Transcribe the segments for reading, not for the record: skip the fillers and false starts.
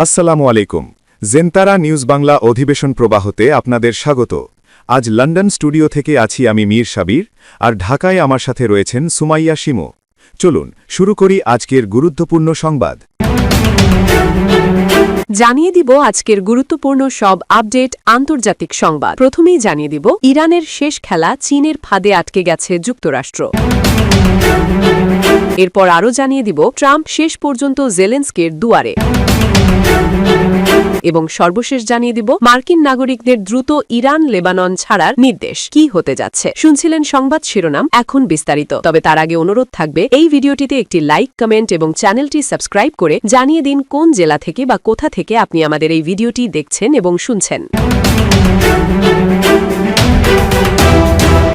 আসসালামু আলাইকুম। জেনতারা নিউজ বাংলা অধিবেশন প্রবাহতে আপনাদের স্বাগত। আজ লন্ডন স্টুডিও থেকে আছি আমি মীর সাবির, আর ঢাকায় আমার সাথে রয়েছেন সুমাইয়া শিমু। চলুন শুরু করি আজকের গুরুত্বপূর্ণ সংবাদ। জানিয়ে দিব আজকের গুরুত্বপূর্ণ সব আপডেট আন্তর্জাতিক সংবাদ। প্রথমেই জানিয়ে দিব ইরানের শেষ খেলা চীনের ফাঁদে আটকে গেছে যুক্তরাষ্ট্র। এরপর আরও জানিয়ে দিব ট্রাম্প শেষ পর্যন্ত জেলেন্সকির দুয়ারে। এবং সর্বশেষ জানিয়ে দিব মার্কিন নাগরিকদের দ্রুত ইরান লেবানন ছাড়ার নির্দেশ কি হতে যাচ্ছে। শুনছিলেন সংবাদ শিরোনাম, এখন বিস্তারিত। তবে তার আগে অনুরোধ থাকবে এই ভিডিওটিতে একটি লাইক, কমেন্ট এবং চ্যানেলটি সাবস্ক্রাইব করে জানিয়ে দিন কোন জেলা থেকে বা কোথা থেকে আপনি আমাদের এই ভিডিওটি দেখছেন এবং শুনছেন।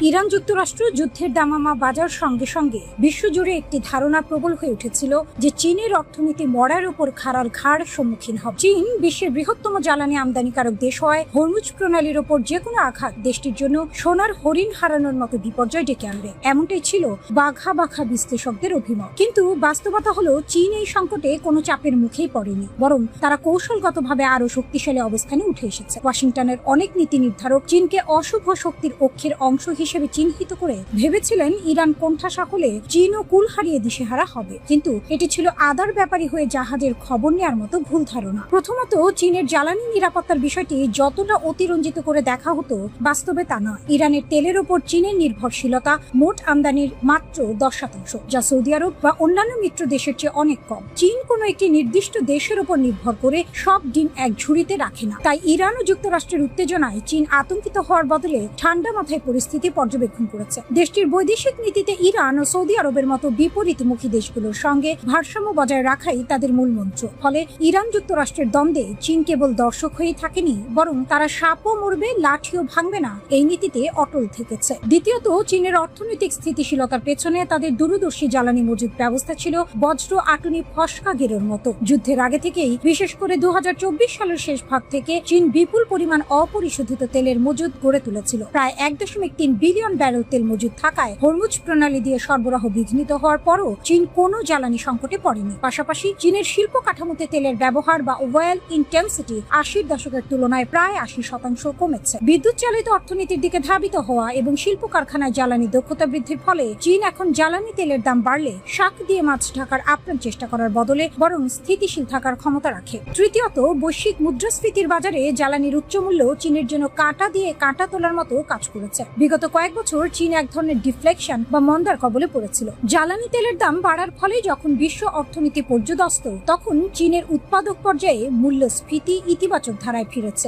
ইরান যুক্তরাষ্ট্র যুদ্ধের দামামা বাজার সঙ্গে সঙ্গে বিশ্বজুড়ে একটি ধারণা প্রবল হয়ে উঠেছিল যে চীনের অর্থনীতি মরার উপর খাড়ার ঘাড় সম্মুখীন হবে। চীন বিশ্বের বৃহত্তম জ্বালানি আমদানিকারক দেশ হয় হরমুজ প্রণালীর ওপর যে কোনো আঘাত দেশটির জন্য সোনার হরিণ হারানোর মতো বিপর্যয় ডেকে আনবে, এমনটাই ছিল বাঘা বাঘা বিশ্লেষকদের অভিমত। কিন্তু বাস্তবতা হলো চীন এই সংকটে কোনো চাপের মুখেই পড়েনি, বরং তারা কৌশলগতভাবে আরো শক্তিশালী অবস্থানে উঠে এসেছে। ওয়াশিংটনের অনেক নীতি নির্ধারক চীনকে অশুভ শক্তির অক্ষের অংশ হিসেবে চিহ্নিত করে ভেবেছিলেন ইরান কোণঠাসা হলে চীনও কুল হারিয়ে দিশেহারা হবে। কিন্তু এটি ছিল আদার ব্যাপারী হয়ে জাহাজের খবর নেওয়ার মতো ভুল ধারণা। প্রথমত, চীনের জ্বালানি নিরাপত্তার বিষয়টি যতটা অতিরঞ্জিত করে দেখা হতো, বাস্তবে তা নয়। ইরানের তেলের ওপর চীনের নির্ভরশীলতা মোট আমদানির মাত্র 10%, যা সৌদি আরব বা অন্যান্য মিত্র দেশের চেয়ে অনেক কম। চীন কোনো একটি নির্দিষ্ট দেশের ওপর নির্ভর করে সব ডিম এক ঝুড়িতে রাখে না। তাই ইরান ও যুক্তরাষ্ট্রের উত্তেজনায় চীন আতঙ্কিত হওয়ার বদলে ঠান্ডা মাথায় পরিস্থিতি পর্যবেক্ষণ করেছে। দেশটির বৈদেশিক নীতিতে ইরান ও সৌদি আরবের মতো বিপরীতমুখী দেশগুলোর সঙ্গে ভারসাম্য বজায় রাখাই তাদের মূল মন্ত্র। ফলে ইরান যুক্তরাষ্ট্রের দ্বন্দ্বে চীন কেবল দর্শক হয়েই থাকেনি, বরং তারা সাপও মরবে লাঠিও ভাঙবে না এই নীতিতে অটল থেকেছে। দ্বিতীয়ত, চীনের অর্থনৈতিক স্থিতিশীলতার পেছনে তাদের দূরদর্শী জ্বালানি মজুদ ব্যবস্থা ছিল বজ্র আটুনি ফসকা গেরোর মতো। যুদ্ধের আগে থেকেই, বিশেষ করে 2024 সালের শেষ ভাগ থেকে চীন বিপুল পরিমাণ অপরিশোধিত তেলের মজুদ গড়ে তুলেছিল। প্রায় 1.3 বিলিয়ন ব্যারেল তেল মজুদ থাকায় হরমুজ প্রণালী দিয়ে সরবরাহ বিঘ্নিত হওয়ার পরও চীন কোনো জ্বালানি সংকটে পড়েনি। পাশাপাশি চীনের শিল্প কাঠামোতে তেলের ব্যবহার বা ওয়েল ইন্টেন্সিটি 80-র দশকের তুলনায় প্রায় 80% কমেছে। বিদ্যুৎ চালিত অর্থনীতির দিকে ধাবিত হওয়া এবং শিল্প কারখানায় জ্বালানি দক্ষতা বৃদ্ধির ফলে চীন এখন জ্বালানি তেলের দাম বাড়লে শাক দিয়ে মাছ ঢাকার আপ্রাণ চেষ্টা করার বদলে বরং স্থিতিশীল থাকার ক্ষমতা রাখে। তৃতীয়ত, বৈশ্বিক মুদ্রাস্ফীতির বাজারে জ্বালানির উচ্চ মূল্য চীনের জন্য কাঁটা দিয়ে কাঁটা তোলার মতো কাজ করেছে। বিগত কয়েক বছর চীন এক ধরনের ডিফ্লেকশন বা মন্দার কবলে পড়েছিল। জ্বালানি তেলের দাম বাড়ার ফলে যখন বিশ্ব অর্থনীতি পর্যদস্ত, তখন চীনের উৎপাদক পর্যায়ে মূল্যস্ফীতি ইতিবাচক ধারায় ফিরেছে।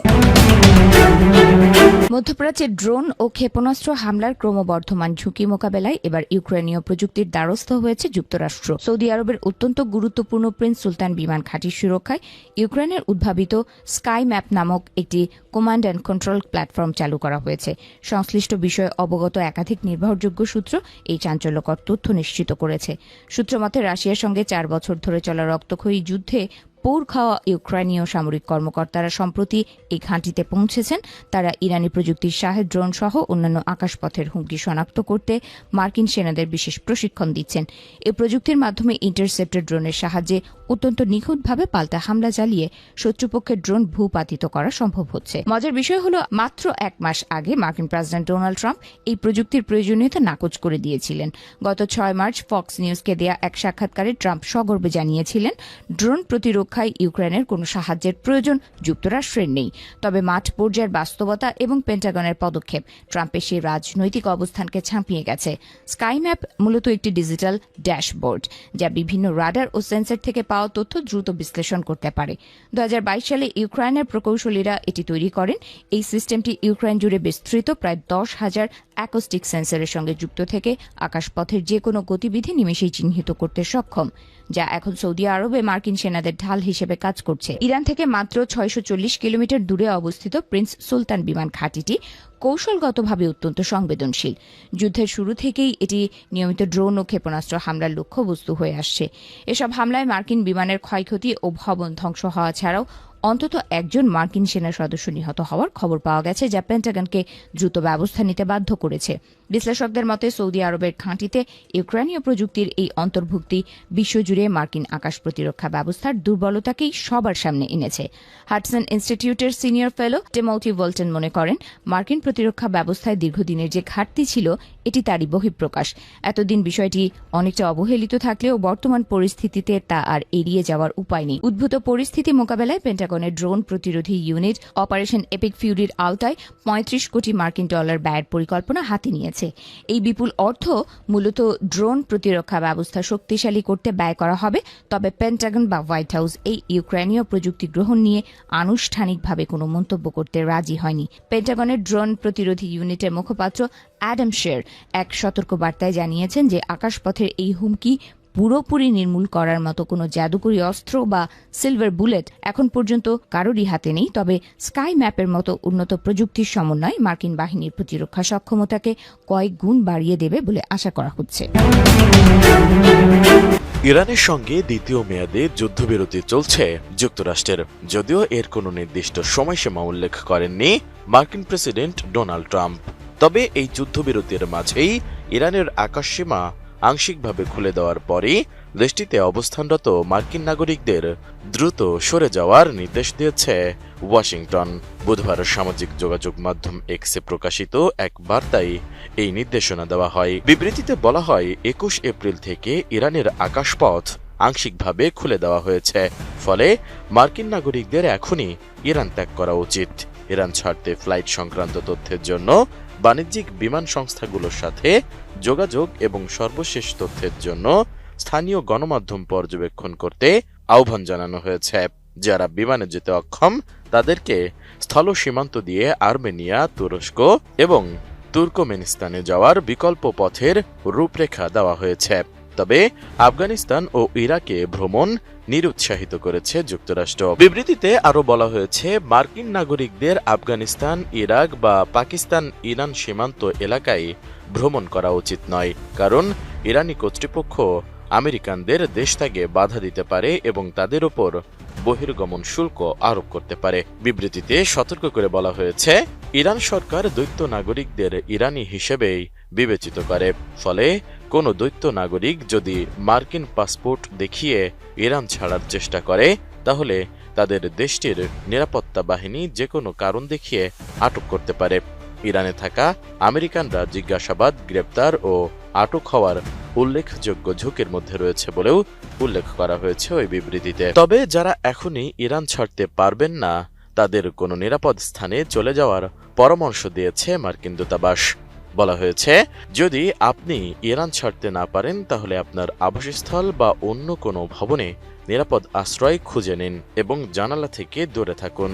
মধ্যপ্রাচ্যে ড্রোন ও ক্ষেপণাস্ত্র হামলার ক্রমবর্ধমান ঝুঁকি মোকাবেলায় এবার ইউক্রেনীয় প্রযুক্তির দ্বারস্থ হয়েছে যুক্তরাষ্ট্র। সৌদি আরবের অত্যন্ত গুরুত্বপূর্ণ প্রিন্স সুলতান বিমান ঘাঁটির সুরক্ষায় ইউক্রেনের উদ্ভাবিত স্কাই ম্যাপ নামক একটি কমান্ড অ্যান্ড কন্ট্রোল প্ল্যাটফর্ম চালু করা হয়েছে। সংশ্লিষ্ট বিষয়ে অবগত একাধিক নির্ভরযোগ্য সূত্র এই চাঞ্চল্যকর তথ্য নিশ্চিত করেছে। সূত্রমতে, রাশিয়ার সঙ্গে 4 বছর ধরে চলা রক্তক্ষয়ী যুদ্ধে পোড় খাওয়া ইউক্রেনীয় সামরিক কর্মকর্তারা সম্প্রতি এই ঘাঁটিতে পৌঁছেছেন। তারা ইরানি প্রযুক্তির শাহেদ ড্রোন সহ অন্যান্য আকাশপথের হুমকি শনাক্ত করতে মার্কিন সেনাদের বিশেষ প্রশিক্ষণ দিচ্ছেন। এই প্রযুক্তির মাধ্যমে ইন্টারসেপ্টর ড্রোনের সাহায্যে অত্যন্ত নিখুঁতভাবে পাল্টা হামলা চালিয়ে শত্রুপক্ষের ড্রোন ভূপাতিত করা সম্ভব হচ্ছে। মজার বিষয় হল, মাত্র 1 মাস আগে মার্কিন প্রেসিডেন্ট ডোনাল্ড ট্রাম্প এই প্রযুক্তির প্রয়োজনীয়তা নাকচ করে দিয়েছিলেন। গত 6 মার্চ ফক্স নিউজকে দেয়া এক সাক্ষাৎকারে ট্রাম্প সগর্বে জানিয়েছিলেন, ড্রোন প্রতিরক্ষায় ইউক্রেনের কোনো সাহায্যের প্রয়োজন যুক্তরাষ্ট্রের নেই। তবে মাঠ পর্যায়ের বাস্তবতা এবং পেন্টাগনের পদক্ষেপ ট্রাম্পের সেই রাজনৈতিক অবস্থানকে ছাপিয়ে গেছে। স্কাই ম্যাপ মূলত একটি ডিজিটাল ড্যাশবোর্ড, যা বিভিন্ন রাডার ও সেন্সর থেকে পাওয়া তথ্য দ্রুত বিশ্লেষণ করতে পারে। 2022 সালে ইউক্রেনের প্রকৌশলীরা এটি তৈরি করেন। এই সিস্টেমটি ইউক্রেন জুড়ে বিস্তৃত প্রায় 10,000 অ্যাকোস্টিক সেন্সরের সঙ্গে যুক্ত থেকে আকাশপথের যে কোনো গতিবিধি নিমেষেই চিহ্নিত করতে সক্ষম, যা এখন সৌদি আরবে মার্কিন সেনাদের ঢাল হিসেবে কাজ করছে। ইরান থেকে মাত্র 640 কিলোমিটার দূরে অবস্থিত প্রিন্স সুলতান বিমান ঘাঁটিটি কৌশলগতভাবে অত্যন্ত সংবেদনশীল। যুদ্ধের শুরু থেকেই এটি নিয়মিত ড্রোন ও ক্ষেপণাস্ত্র হামলার লক্ষ্যবস্তু হয়ে আসছে। এসব হামলায় মার্কিন বিমানের ক্ষয়ক্ষতি ও ভবন ধ্বংস হওয়া ছাড়াও অন্তত একজন মার্কিন সেনা সদস্য নিহত হওয়ার খবর পাওয়া গেছে, যা পেন্টাগনকে দ্রুত ব্যবস্থা নিতে বাধ্য করেছে। বিশ্লেষকদের মতে সৌদি আরবের ঘাঁটিতে ইউক্রেনীয় প্রযুক্তির এই অন্তর্ভুক্তি বিশ্বজুড়ে মার্কিন আকাশ প্রতিরক্ষা ব্যবস্থার দুর্বলতাকেই সবার সামনে এনেছে। হাডসন ইনস্টিটিউটের সিনিয়র ফেলো টিমোথি ওয়ালটন মনে করেন, মার্কিন প্রতিরক্ষা ব্যবস্থায় দীর্ঘদিনের যে ঘাটতি ছিল এটি তারই বহিঃপ্রকাশ। এতদিন বিষয়টি অনেকটা অবহেলিত থাকলেও বর্তমান পরিস্থিতিতে তা আর এড়িয়ে যাওয়ার উপায় নেই। উদ্ভূত পরিস্থিতি মোকাবেলায় পেন্টাগনের ড্রোন প্রতিরোধী ইউনিট অপারেশন এপিক ফিউরির আওতায় ৩৫ কোটি মার্কিন ডলার ব্যয়ের পরিকল্পনা হাতে নিয়েছে। এই বিপুল অর্থ মূলত ড্রোন প্রতিরক্ষা ব্যবস্থা শক্তিশালী করতে ব্যয় করা হবে। তবে পেন্টাগন বা হোয়াইট হাউস এই ইউক্রেনীয় প্রযুক্তি গ্রহণ নিয়ে আনুষ্ঠানিকভাবে কোনো মন্তব্য করতে রাজি হয়নি। পেন্টাগনের ড্রোন প্রতিরোধী ইউনিটের মুখপাত্র অ্যাডাম শের এক সতর্কবার্তায় জানিয়েছেন যে আকাশপথের এই হুমকি পুরোপুরি নির্মূল করার মতো কোনো জাদুকরী অস্ত্র বা সিলভার বুলেট এখন পর্যন্ত কারোরই হাতে নেই। তবে স্কাই ম্যাপের মতো উন্নত প্রযুক্তির সমন্বয় মার্কিন বাহিনীর প্রতিরক্ষা সক্ষমতাকে কয়েক গুণ বাড়িয়ে দেবে বলে আশা করা হচ্ছে। ইরানের সঙ্গে দ্বিতীয় মেয়াদে যুদ্ধবিরতি চলছে যুক্তরাষ্ট্রের, যদিও এর কোনো নির্দিষ্ট সময়সীমা উল্লেখ করেননি মার্কিন প্রেসিডেন্ট ডোনাল্ড ট্রাম্প। তবে এই যুদ্ধবিরতির মাঝেই ইরানের আকাশসীমা আংশিকভাবে খুলে দেওয়ার পরই দেশটিতে অবস্থানরত মার্কিন নাগরিকদের দ্রুত সরে যাওয়ার নির্দেশ দিয়েছে ওয়াশিংটন। বুধবার সামাজিক যোগাযোগ মাধ্যম এক্সে প্রকাশিত এক বার্তায় এই নির্দেশনা দেওয়া হয়। বিবৃতিতে বলা হয়, ২১ এপ্রিল থেকে ইরানের আকাশপথ আংশিকভাবে খুলে দেওয়া হয়েছে, ফলে মার্কিন নাগরিকদের এখনই ইরান ত্যাগ করা উচিত। ইরান ছাড়তে ফ্লাইট সংক্রান্ত তথ্যের জন্য বাণিজ্যিক বিমান সংস্থাগুলোর সাথে যোগাযোগ এবং সর্বশেষ তথ্যের জন্য স্থানীয় গণমাধ্যম পর্যবেক্ষণ করতে আহ্বান জানানো হয়েছে। যারা বিমানে যেতে অক্ষম তাদেরকে স্থল সীমান্ত দিয়ে আর্মেনিয়া, তুরস্ক এবং তুর্কমেনিস্তানে যাওয়ার বিকল্প পথের রূপরেখা দেওয়া হয়েছে। তবে আফগানিস্তান ও ইরাকে ভ্রমণ নিরুৎসাহিত করেছে যুক্তরাষ্ট্র। বিবৃতিতে আরও বলা হয়েছে, মার্কিন নাগরিকদের আফগানিস্তান, ইরাক বা পাকিস্তান ইরান সীমান্ত এলাকায় ভ্রমণ করা উচিত নয়, কারণ ইরানি কর্তৃপক্ষ আমেরিকানদের দেশত্যাগে বাধা দিতে পারে এবং তাদের ওপর বহির্গমন শুল্ক আরোপ করতে পারে। বিবৃতিতে সতর্ক করে বলা হয়েছে, ইরান সরকার দ্বৈত নাগরিকদের ইরানি হিসেবেই বিবেচিত করে, ফলে কোনো দ্বৈত নাগরিক যদি মার্কিন পাসপোর্ট দেখিয়ে ইরান ছাড়ার চেষ্টা করে তাহলে তাদের দেশটির নিরাপত্তা বাহিনী যে কোনো কারণ দেখিয়ে আটক করতে পারে। ইরানে থাকা আমেরিকানরা জিজ্ঞাসাবাদ, গ্রেপ্তার ও আটক হওয়ার উল্লেখযোগ্য ঝুঁকির মধ্যে রয়েছে বলেও উল্লেখ করা হয়েছে ওই বিবৃতিতে। তবে যারা এখনই ইরান ছাড়তে পারবেন না তাদের কোনো নিরাপদ স্থানে চলে যাওয়ার পরামর্শ দিয়েছে মার্কিন দূতাবাস। বলা হয়েছে, যদি আপনি ইরান ছাড়তে না পারেন তাহলে আপনার আবাসস্থল বা অন্য কোনো ভবনে নিরাপদ আশ্রয় খুঁজে নিন এবং জানালা থেকে দূরে থাকুন।